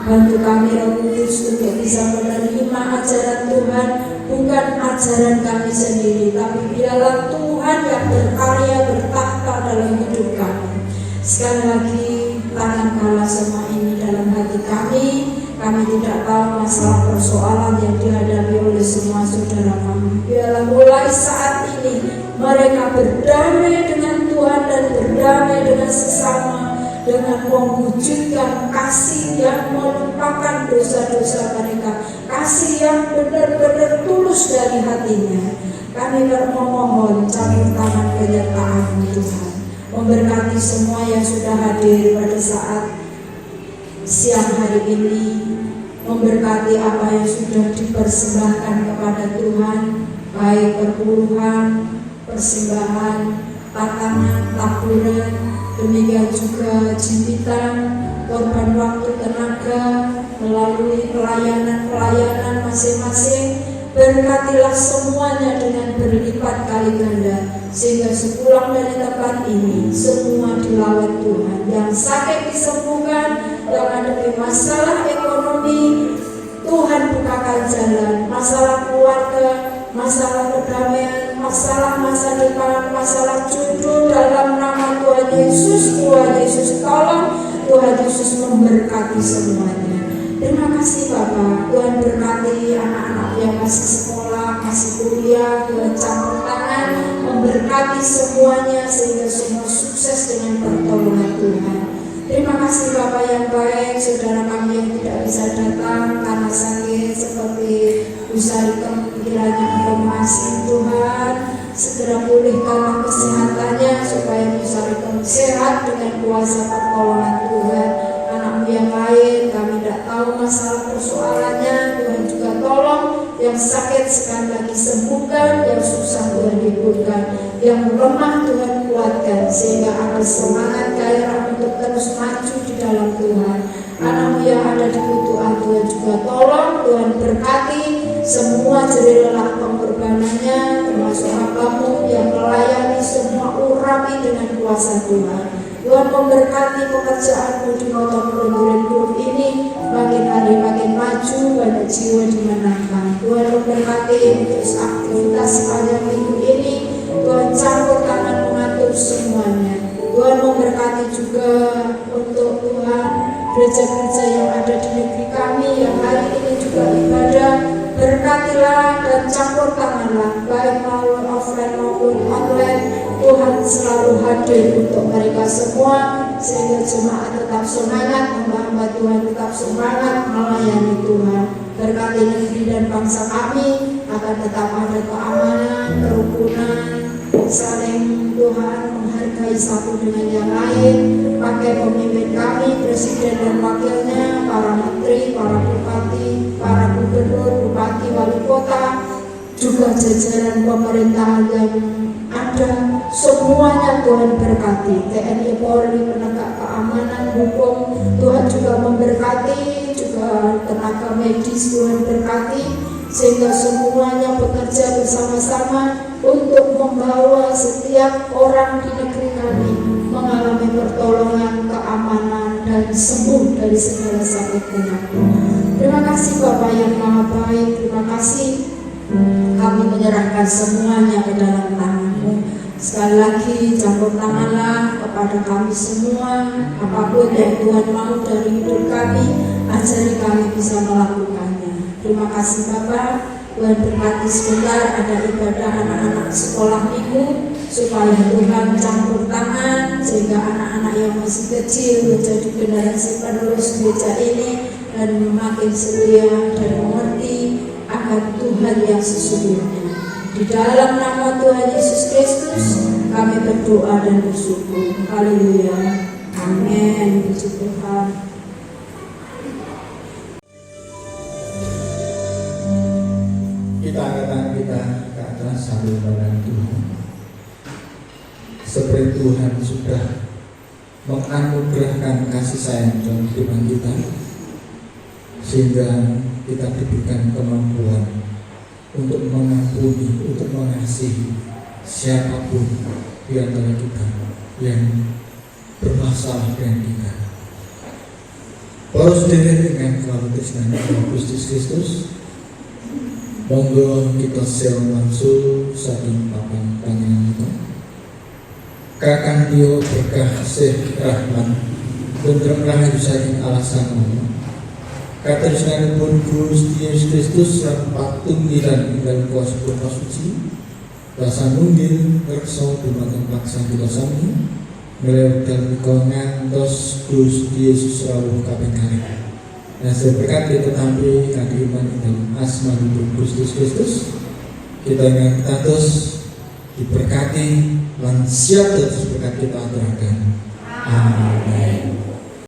Bantu kami Roh Kudus untuk bisa menerima ajaran Tuhan, bukan ajaran kami sendiri, tapi biarlah Tuhan yang berkarya bertahta dalam hidup kami. Sekali lagi tanamkanlah semua ini dalam hati kami. Kami tidak tahu masalah persoalan yang dihadapi oleh semua saudara kami. Biarlah mulai saat ini mereka berdamai dengan Tuhan dan berdamai dengan sesama, dengan mewujudkan kasih yang melupakan dosa-dosa mereka, kasih yang benar-benar tulus dari hatinya. Kami memohon campur tangan penyertaan Tuhan, memberkati semua yang sudah hadir pada saat siang hari ini, memberkati apa yang sudah dipersembahkan kepada Tuhan, baik perpuluhan, persembahan, tatangan, taburan, demikian juga jimpitan, korban waktu tenaga, melalui pelayanan-pelayanan masing-masing. Berkatilah semuanya dengan berlipat kali ganda, sehingga sepulang dari tempat ini semua dilawat Tuhan. Yang sakit disembuhkan, yang ada masalah ekonomi Tuhan bukakan jalan, masalah keluarga, masalah perdamaian, masalah masa depan, masalah jodoh, dalam nama Tuhan Yesus. Tuhan Yesus tolong, Tuhan Yesus memberkati semuanya. Terima kasih Bapak. Tuhan berkati anak-anak yang masih sekolah, masih kuliah, Tuhan campur tangan, memberkati semuanya sehingga semua sukses dengan pertolongan Tuhan. Terima kasih Bapak yang baik. Saudara kami yang tidak bisa datang karena sakit seperti Bu Sarika, kiranya Engkau mengasihi Tuhan, segera pulihkanlah kesehatannya supaya Bu Sarika sehat dengan kuasa pertolongan Tuhan. Anakmu yang lain kami tidak tahu masalah persoalannya, Tuhan juga tolong yang sakit sekali lagi sembuhkan, yang susah Tuhan hidupkan, yang lemah Tuhan kuatkan, sehingga ada semangat gairah untuk terus maju di dalam Tuhan. Anak-Mu yang ada di Tuhan, Tuhan juga tolong, Tuhan berkati semua jerih lelah pengorbanannya, termasuk hamba-Mu yang melayani semua, urapi dengan kuasa Tuhan. Tuhan memberkati pekerjaan-Mu di Motor Pelunturan Group ini, makin hari makin maju, banyak jiwa dimenangkan. Tuhan memberkati untuk aktivitas sepanjang minggu ini, Tuhan campur tangan mengatur semuanya. Tuhan memberkati juga untuk Tuhan gereja-gereja yang ada di negeri kami yang hari ini juga ibadah. Berkatilah dan campur tanganlah, baik melalui offline maupun online. Tuhan selalu hadir untuk mereka semua, sehingga jemaat tetap semangat, hamba-hamba Tuhan tetap semangat melayani Tuhan. Berkati negeri dan bangsa kami akan tetap ada keamanan, kerukunan, saling Tuhan menghargai satu dengan yang lain. Pakai pemimpin kami, presiden dan wakilnya, para menteri, para bupati, para gubernur, bupati, wali kota, juga jajaran pemerintahan yang ada, semuanya Tuhan berkati. TNI, Polri, penegak keamanan, hukum, Tuhan juga memberkati, juga tenaga medis Tuhan berkati, sehingga semuanya bekerja bersama-sama untuk membawa setiap orang di negeri kami mengalami pertolongan, keamanan, dan sembuh dari segala sakit penyakit. Terima kasih Bapak yang Maha Baik, terima kasih. Kami menyerahkan semuanya ke dalam tangan-Mu. Sekali lagi campur tanganlah kepada kami semua, apapun yang Tuhan mau dari hidup kami, ajari kami bisa melakukannya. Terima kasih Bapak. Tuhan berkati sebentar ada ibadah anak-anak sekolah minggu, supaya Tuhan campur tangan sehingga anak-anak yang masih kecil menjadi generasi penerus gereja ini dan makin setia dan mengerti akan Tuhan yang sesungguhnya. Di dalam nama Tuhan Yesus Kristus kami berdoa dan bersyukur. Haleluya. Amin. Puji Tuhan. Kita angkat kita ke atas sambil mengenang Tuhan. Seperti Tuhan sudah menganugerahkan kasih sayang dalam kehidupan kita, sehingga kita diberikan kemampuan untuk mengampuni, untuk mengasihi siapapun di antara kita yang bermasalah dengan kita. Para saudara dengan kewaspadaan Kristus Kristus, monggo kita share langsung saking papan panjenengan kita. Kakang Dio berkah Syekh Rahman bentrem rahayu saking Allah Sang Maha. Katresnanipun Gusti Yesus Kristus lan patunggilan ingkang kuasa Putra Suci rasa nunggil reksa dumateng paksa kita sami melewati ngantos Gusti Yesus rawuh kaping kalih. Nah, seberkat kita tampil kaki iman dalam asma Gusti Kristus, kita yang terus diberkati dan siap terus berkat kita aturakan. Amin.